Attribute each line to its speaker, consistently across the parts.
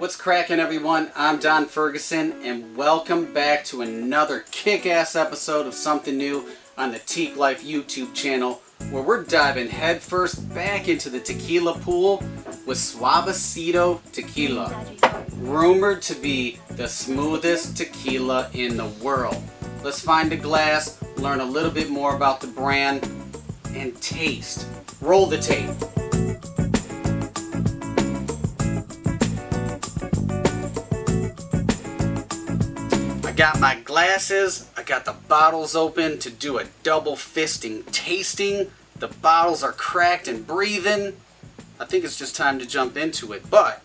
Speaker 1: What's cracking, everyone? I'm Don Ferguson, and welcome back to another kick-ass episode of Something New on the Teeqlife YouTube channel, where we're diving headfirst back into the tequila pool with Suavecito Tequila, rumored to be the smoothest tequila in the world. Let's find a glass, learn a little bit more about the brand, and taste. Roll the tape. I got my glasses, I got the bottles open to do a double fisting tasting. The bottles are cracked and breathing. I think it's just time to jump into it. But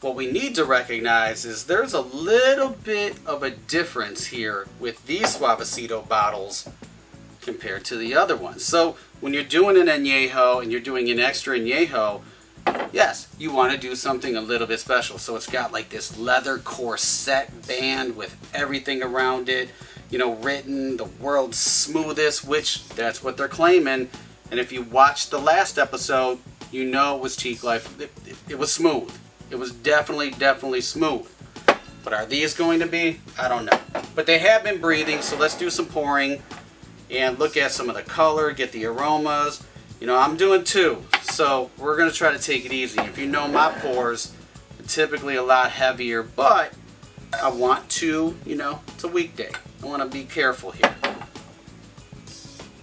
Speaker 1: what we need to recognize is there's a little bit of a difference here with these Suavecito bottles compared to the other ones. So when you're doing an Anejo and you're doing an Extra Anejo, yes, you want to do something a little bit special. So it's got like this leather corset band with everything around it, you know, written the world's smoothest, which that's what they're claiming. And if you watched the last episode, you know it was Teeqlife. It was smooth. It was definitely smooth. But are these going to be? I don't know. But they have been breathing, so let's do some pouring and look at some of the color, get the aromas. You know, I'm doing two, so we're going to try to take it easy. If you know my pours, are typically a lot heavier, but I want to, you know, it's a weekday. I want to be careful here.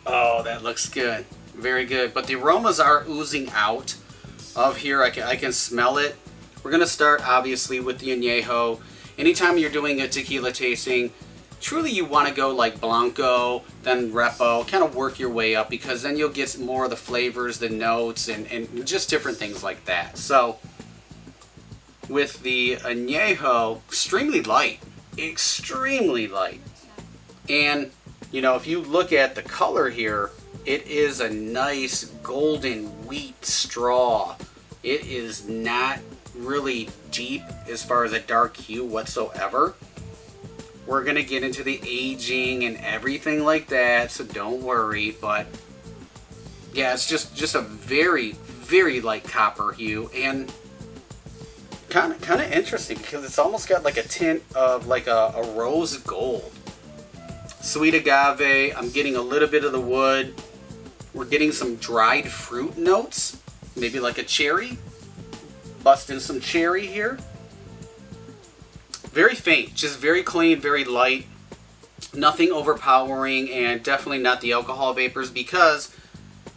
Speaker 1: Oh, that looks good. Very good. But the aromas are oozing out of here. I can smell it. We're going to start, obviously, with the Anejo. Anytime you're doing a tequila tasting, truly you want to go like Blanco, then Repo, kind of work your way up, because then you'll get more of the flavors, the notes, and just different things like that. So with the Anejo, extremely light. And you know, if you look at the color here, it is a nice golden wheat straw. It is not really deep as far as a dark hue whatsoever. We're going to get into the aging and everything like that, so don't worry. But yeah, it's just a very light copper hue, and kind of interesting because it's almost got like a tint of like a rose gold. Sweet agave. I'm getting a little bit of the wood. We're getting some dried fruit notes, maybe like a cherry. Busting some cherry here. Very faint, just very clean, very light. Nothing overpowering, and definitely not the alcohol vapors, because,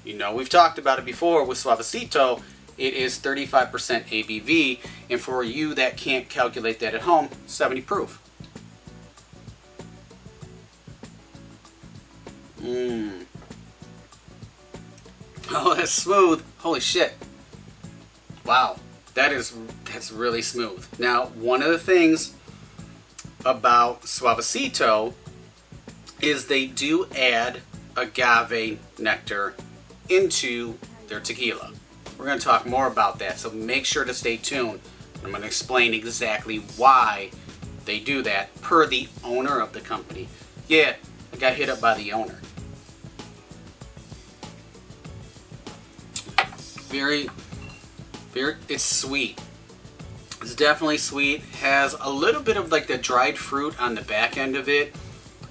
Speaker 1: you know, we've talked about it before with Suavecito. It is 35% ABV, and for you that can't calculate that at home, 70 proof. Oh, that's smooth. Holy shit. Wow. That's really smooth. Now, one of the things about Suavecito is they do add agave nectar into their tequila. We're going to talk more about that, so make sure to stay tuned. I'm going to explain exactly why they do that per the owner of the company. Yeah, I got hit up by the owner. It's sweet. It's definitely sweet. Has a little bit of like the dried fruit on the back end of it.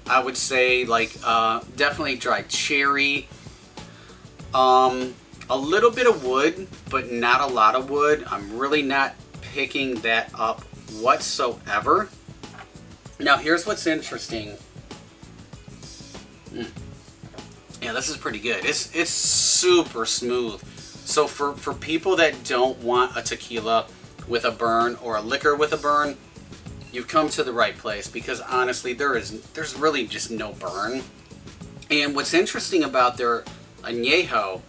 Speaker 1: I would say like definitely dried cherry. A little bit of wood, but not a lot of wood. I'm really not picking that up whatsoever. Now here's what's interesting. Yeah, this is pretty good. It's super smooth. So for people that don't want a tequila with a burn or a liquor with a burn, you've come to the right place, because honestly there's really just no burn. And what's interesting about their Anejo,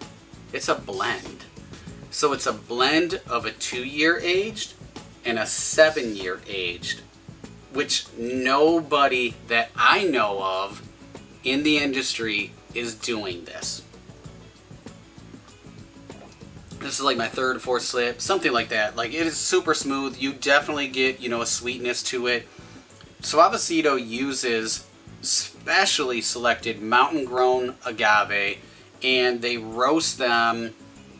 Speaker 1: it's a blend. So it's a blend of a 2-year aged and a 7-year aged, which nobody that I know of in the industry is doing this. This is like my third or fourth sip, something like that. Like, it is super smooth. You definitely get, you know, a sweetness to it. Suavecito uses specially selected mountain grown agave, and they roast them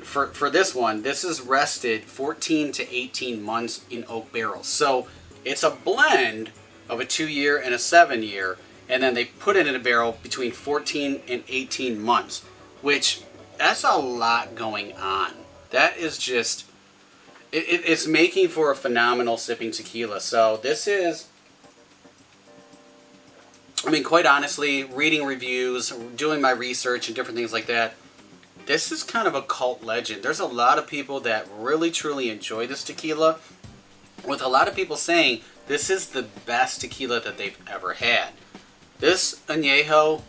Speaker 1: for this one, this is rested 14 to 18 months in oak barrels. So it's a blend of a 2-year and a 7-year, and then they put it in a barrel between 14 and 18 months, which that's a lot going on. That is just, it's making for a phenomenal sipping tequila. So this is, I mean, quite honestly, reading reviews, doing my research and different things like that, this is kind of a cult legend. There's a lot of people that really truly enjoy this tequila, with a lot of people saying this is the best tequila that they've ever had. This Anejo,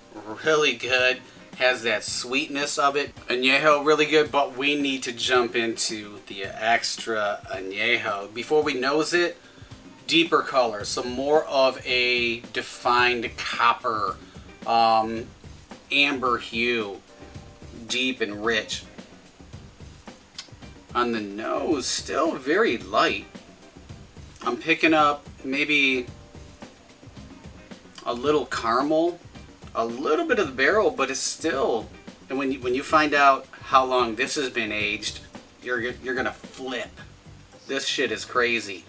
Speaker 1: really good, has that sweetness of it. Anejo, really good, but we need to jump into the Extra Anejo. Before we nose it, deeper color, so more of a defined copper, amber hue, deep and rich. On the nose, still very light. I'm picking up maybe a little caramel, a little bit of the barrel, but it's still, and when you find out how long this has been aged, you're gonna flip. This shit is crazy.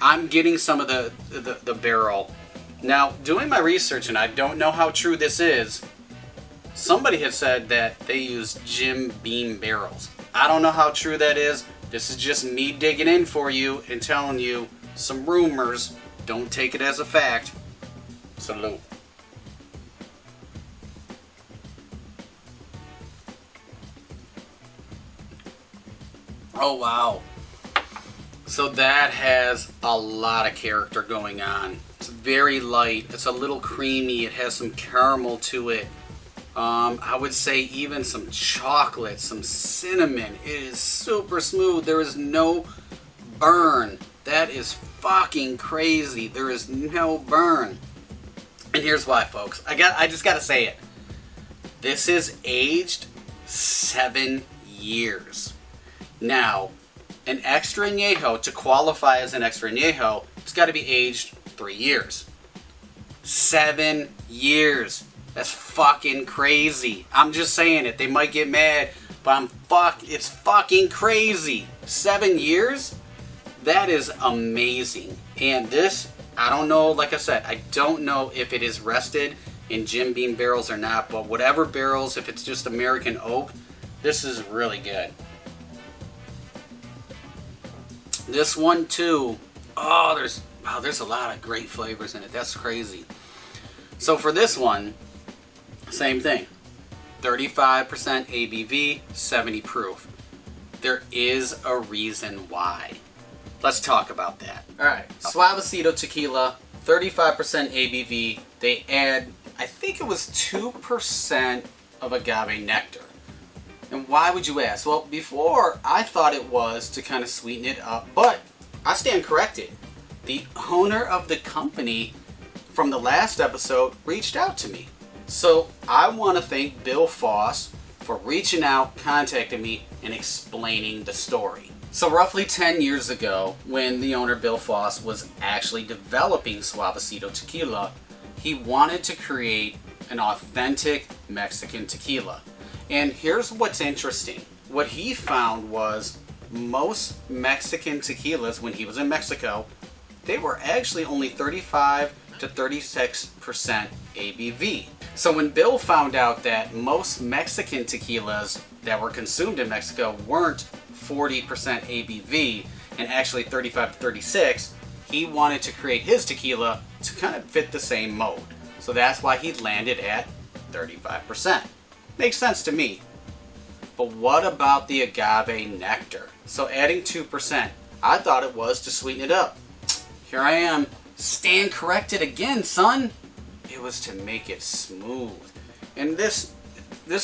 Speaker 1: I'm getting some of the barrel. Now, doing my research, and I don't know how true this is, somebody has said that they use Jim Beam barrels. I don't know how true that is. This is just me digging in for you and telling you some rumors. Don't take it as a fact. Salute. Oh, wow. So that has a lot of character going on. It's very light. It's a little creamy. It has some caramel to it. I would say even some chocolate, some cinnamon. It is super smooth. There is no burn. That is fucking crazy. There is no burn. And here's why, folks. I just gotta say it. This is aged 7 years. Now, an Extra Anejo, to qualify as an Extra Anejo, it's got to be aged 3 years. 7 years. That's fucking crazy. I'm just saying it. They might get mad, but it's fucking crazy. 7 years? That is amazing. And this, I don't know, like I said, I don't know if it is rested in Jim Beam barrels or not, but whatever barrels, if it's just American oak, this is really good. This one too, there's a lot of great flavors in it. That's crazy. So for this one, same thing. 35% ABV, 70 proof. There is a reason why. Let's talk about that. Alright, Suavecito Tequila, 35% ABV. They add, I think it was 2% of agave nectar. And why would you ask? Well, before I thought it was to kind of sweeten it up, but I stand corrected. The owner of the company from the last episode reached out to me. So I want to thank Bill Foss for reaching out, contacting me, and explaining the story. So roughly 10 years ago, when the owner Bill Foss was actually developing Suavecito Tequila, he wanted to create an authentic Mexican tequila. And here's what's interesting. What he found was most Mexican tequilas, when he was in Mexico, they were actually only 35 to 36% ABV. So when Bill found out that most Mexican tequilas that were consumed in Mexico weren't 40% ABV and actually 35 to 36, he wanted to create his tequila to kind of fit the same mold. So that's why he landed at 35%. Makes sense to me. But what about the agave nectar? So adding 2%, I thought it was to sweeten it up. Here I am, stand corrected again, son. It was to make it smooth. And this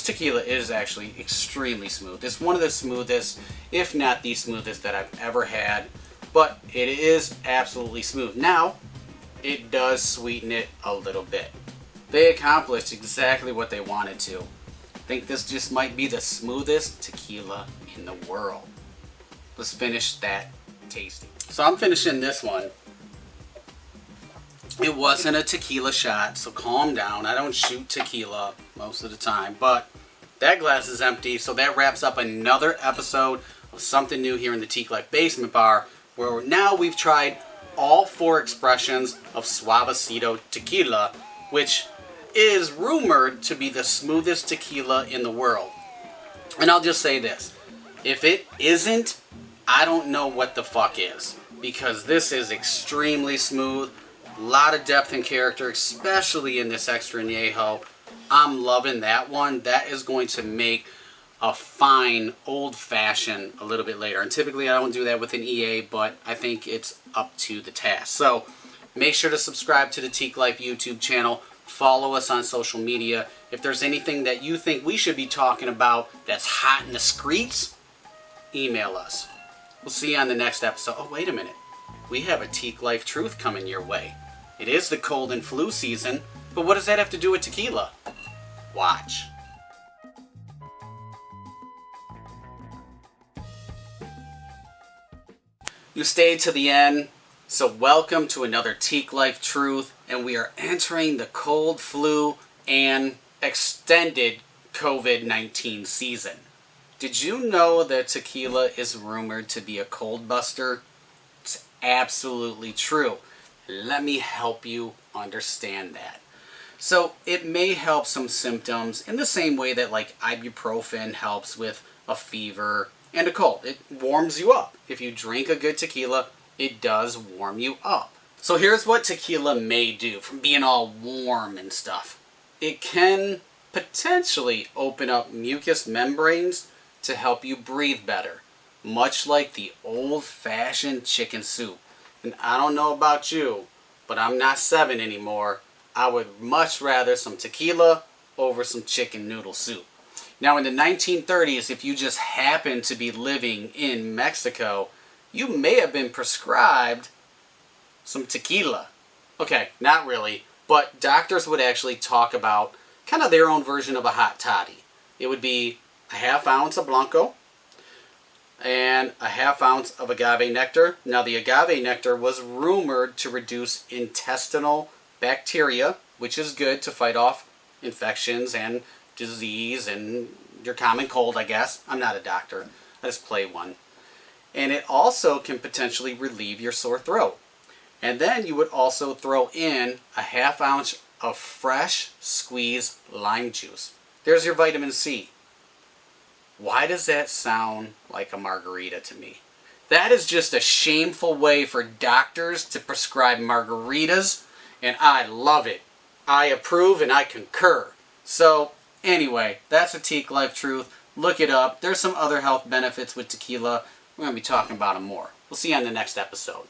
Speaker 1: tequila is actually extremely smooth. It's one of the smoothest, if not the smoothest that I've ever had. But it is absolutely smooth. Now, it does sweeten it a little bit. They accomplished exactly what they wanted to. I think this just might be the smoothest tequila in the world. Let's finish that tasting. So I'm finishing this one. It wasn't a tequila shot, so calm down. I don't shoot tequila most of the time, but That glass is empty, so that wraps up another episode of Something New here in the Teeqlife Basement Bar, where now we've tried all 4 expressions of Suavecito Tequila, which is rumored to be the smoothest tequila in the world. And I'll just say this, if it isn't, I don't know what the fuck is, because this is extremely smooth, a lot of depth and character, especially in this Extra Anejo. I'm loving that one. That is going to make a fine old-fashioned a little bit later. And typically I don't do that with an EA, but I think it's up to the task. So make sure to subscribe to the Teeqlife YouTube channel. Follow us on social media. If there's anything that you think we should be talking about that's hot in the streets, email us. We'll see you on the next episode. Oh, wait a minute. We have a Teeqlife Truth coming your way. It is the cold and flu season, but what does that have to do with tequila? Watch. You stayed to the end, so welcome to another Teeqlife Truth, and we are entering the cold, flu, and extended COVID-19 season. Did you know that tequila is rumored to be a cold buster? It's absolutely true. Let me help you understand that. So it may help some symptoms in the same way that like ibuprofen helps with a fever and a cold. It warms you up. If you drink a good tequila, it does warm you up. So here's what tequila may do from being all warm and stuff. It can potentially open up mucous membranes to help you breathe better, much like the old-fashioned chicken soup. And I don't know about you, but I'm not 7 anymore. I would much rather some tequila over some chicken noodle soup. Now in the 1930s, if you just happened to be living in Mexico, you may have been prescribed some tequila. Okay, not really, but doctors would actually talk about kind of their own version of a hot toddy. It would be a ½ ounce of Blanco and a ½ ounce of agave nectar. Now the agave nectar was rumored to reduce intestinal bacteria, which is good to fight off infections and disease and your common cold, I guess. I'm not a doctor. I just play one. And it also can potentially relieve your sore throat. And then you would also throw in a ½ ounce of fresh squeezed lime juice. There's your vitamin C. Why does that sound like a margarita to me? That is just a shameful way for doctors to prescribe margaritas, and I love it. I approve and I concur. So anyway, that's a Teeqlife Truth. Look it up. There's some other health benefits with tequila. We're going to be talking about them more. We'll see you on the next episode.